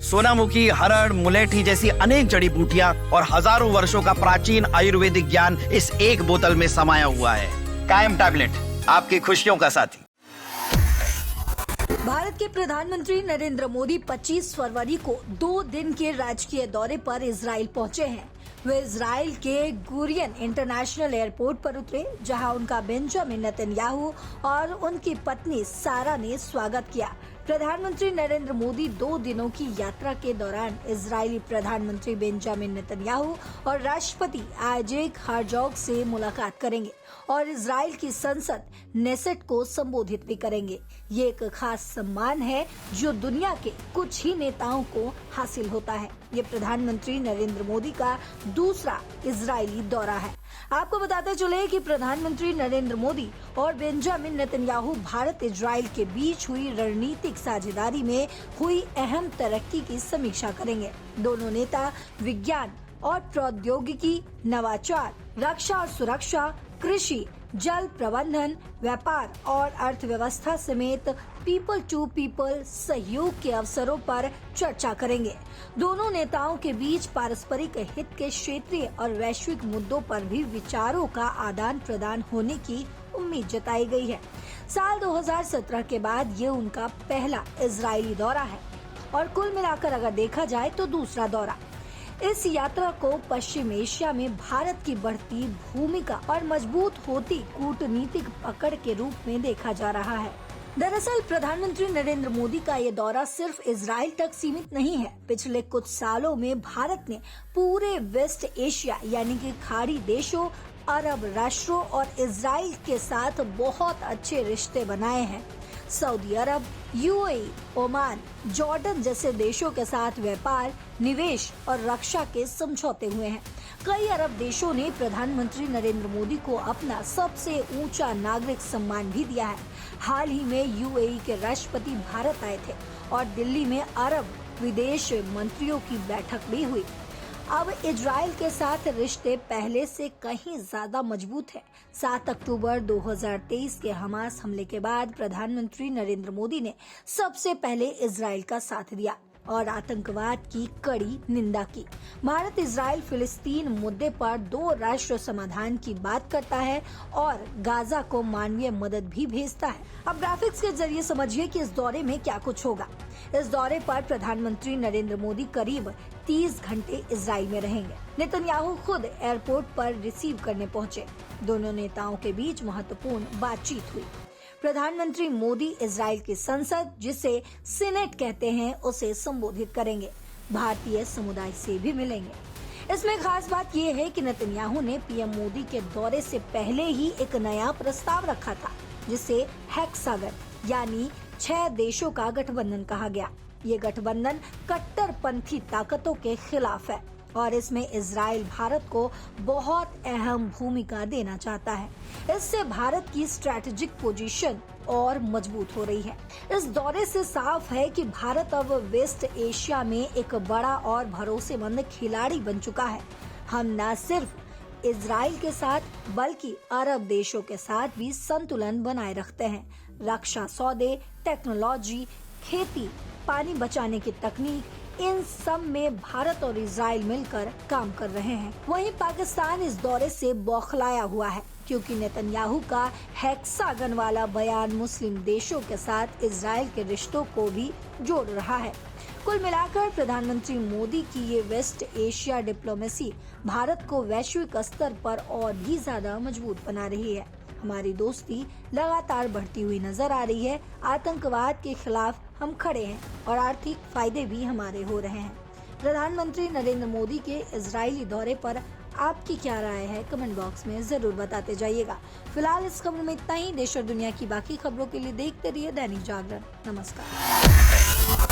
सोनामुखी, हरड़, मुलेठी जैसी अनेक जड़ी बूटियां और हजारों वर्षों का प्राचीन आयुर्वेदिक ज्ञान इस एक बोतल में समाया हुआ है। कायम टैबलेट, आपकी खुशियों का साथी। भारत के प्रधानमंत्री नरेंद्र मोदी 25 फरवरी को 2 दिन के राजकीय दौरे पर इजराइल पहुंचे हैं। वे इजराइल के गुरियन इंटरनेशनल एयरपोर्ट पर उतरे, जहां उनका बेंजामिन नेतन्याहू और उनकी पत्नी सारा ने स्वागत किया। प्रधानमंत्री नरेंद्र मोदी 2 दिनों की यात्रा के दौरान इजरायली प्रधानमंत्री बेंजामिन नेतन्याहू और राष्ट्रपति आइजैक हर्जोग से मुलाकात करेंगे और इजराइल की संसद नेसेट को संबोधित भी करेंगे। ये एक खास सम्मान है जो दुनिया के कुछ ही नेताओं को हासिल होता है। ये प्रधानमंत्री नरेंद्र मोदी का दूसरा इजरायली दौरा है। आपको बताते चले कि प्रधानमंत्री नरेंद्र मोदी और बेंजामिन नेतन्याहू भारत इजराइल के बीच हुई रणनीतिक साझेदारी में हुई अहम तरक्की की समीक्षा करेंगे। दोनों नेता विज्ञान और प्रौद्योगिकी, नवाचार, रक्षा और सुरक्षा, कृषि, जल प्रबंधन, व्यापार और अर्थव्यवस्था समेत पीपल टू पीपल सहयोग के अवसरों पर चर्चा करेंगे। दोनों नेताओं के बीच पारस्परिक हित के क्षेत्रीय और वैश्विक मुद्दों पर भी विचारों का आदान प्रदान होने की उम्मीद जताई गई है। साल 2017 के बाद ये उनका पहला इजरायली दौरा है और कुल मिलाकर अगर देखा जाए तो दूसरा दौरा। इस यात्रा को पश्चिम एशिया में भारत की बढ़ती भूमिका और मजबूत होती कूटनीतिक पकड़ के रूप में देखा जा रहा है। दरअसल प्रधानमंत्री नरेंद्र मोदी का ये दौरा सिर्फ इजराइल तक सीमित नहीं है। पिछले कुछ सालों में भारत ने पूरे वेस्ट एशिया यानी कि खाड़ी देशों, अरब राष्ट्रों और इजराइल के साथ बहुत अच्छे रिश्ते बनाए हैं। सऊदी अरब, यूएई, ओमान, जॉर्डन जैसे देशों के साथ व्यापार, निवेश और रक्षा के समझौते हुए हैं। कई अरब देशों ने प्रधानमंत्री नरेंद्र मोदी को अपना सबसे ऊंचा नागरिक सम्मान भी दिया है। हाल ही में यूएई के राष्ट्रपति भारत आए थे और दिल्ली में अरब विदेश मंत्रियों की बैठक भी हुई। अब इजराइल के साथ रिश्ते पहले से कहीं ज्यादा मजबूत हैं। 7 अक्टूबर 2023 के हमास हमले के बाद प्रधानमंत्री नरेंद्र मोदी ने सबसे पहले इजराइल का साथ दिया और आतंकवाद की कड़ी निंदा की। भारत इजराइल फिलिस्तीन मुद्दे पर 2 राष्ट्र समाधान की बात करता है और गाजा को मानवीय मदद भी भेजता है। अब ग्राफिक्स के जरिए समझिए कि इस दौरे में क्या कुछ होगा। इस दौरे पर प्रधानमंत्री नरेंद्र मोदी करीब 30 घंटे इजराइल में रहेंगे। नेतन्याहू खुद एयरपोर्ट पर रिसीव करने पहुंचे। दोनों नेताओं के बीच महत्वपूर्ण बातचीत हुई। प्रधानमंत्री मोदी इजराइल की संसद, जिसे सीनेट कहते हैं, उसे संबोधित करेंगे। भारतीय समुदाय से भी मिलेंगे। इसमें खास बात यह है कि नेतन्याहू ने पीएम मोदी के दौरे से पहले ही एक नया प्रस्ताव रखा था, जिसे हेक्सागन यानी 6 देशों का गठबंधन कहा गया। ये गठबंधन कट्टरपंथी ताकतों के खिलाफ है और इसमें इजराइल भारत को बहुत अहम भूमिका देना चाहता है। इससे भारत की स्ट्रैटेजिक पोजीशन और मजबूत हो रही है। इस दौरे से साफ है कि भारत अब वेस्ट एशिया में एक बड़ा और भरोसेमंद खिलाड़ी बन चुका है। हम न सिर्फ इजराइल के साथ बल्कि अरब देशों के साथ भी संतुलन बनाए रखते हैं। रक्षा सौदे, टेक्नोलॉजी, खेती, पानी बचाने की तकनीक, इन सब में भारत और इजराइल मिलकर काम कर रहे हैं। वहीं पाकिस्तान इस दौरे से बौखलाया हुआ है, क्योंकि नेतन्याहू का हेक्सागन वाला बयान मुस्लिम देशों के साथ इजराइल के रिश्तों को भी जोड़ रहा है। कुल मिलाकर प्रधानमंत्री मोदी की ये वेस्ट एशिया डिप्लोमेसी भारत को वैश्विक स्तर पर और भी ज्यादा मजबूत बना रही है। हमारी दोस्ती लगातार बढ़ती हुई नजर आ रही है। आतंकवाद के खिलाफ हम खड़े हैं और आर्थिक फायदे भी हमारे हो रहे हैं। प्रधानमंत्री नरेंद्र मोदी के इजरायली दौरे पर आपकी क्या राय है, कमेंट बॉक्स में जरूर बताते जाइएगा। फिलहाल इस खबर में इतना ही। देश और दुनिया की बाकी खबरों के लिए देखते रहिए दैनिक जागरण। नमस्कार।